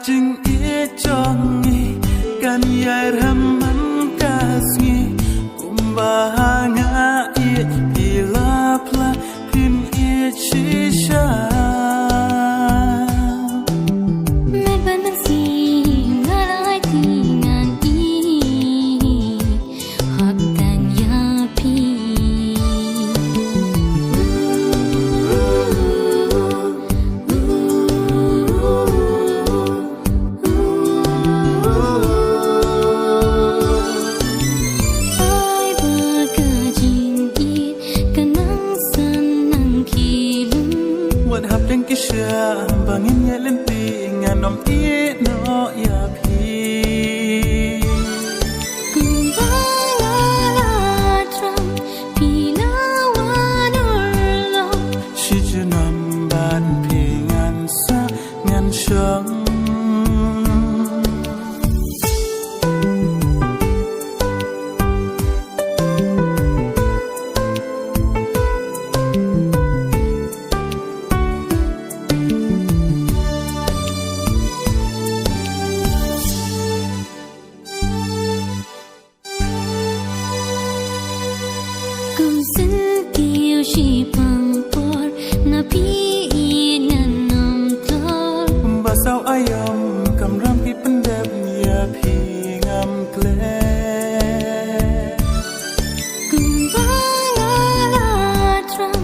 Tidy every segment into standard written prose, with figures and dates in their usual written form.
jing e jongi kan yai raman kasngi kumbahanga e pilapla pin e chisha me banang si ngalai tingan i hak dan ya pi kisha bangin ya lempi nganom i no ya pi kumbala tram pinawanurlo shi junam ban pi ngan sa ngan shang Shi pangpor na pi nanam tor basau ayam kamram pi pendep ya pi ngam kle kumbala tram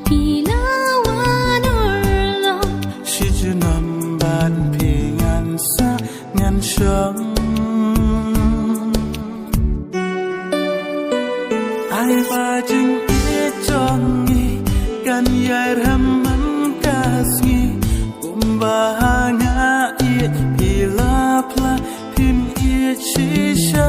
pinawanurlo shi junam ban pi ngan sa ngan shang ai ba jing jongi kan yai raman kasngi kumbahanga i pilapla pin i chisha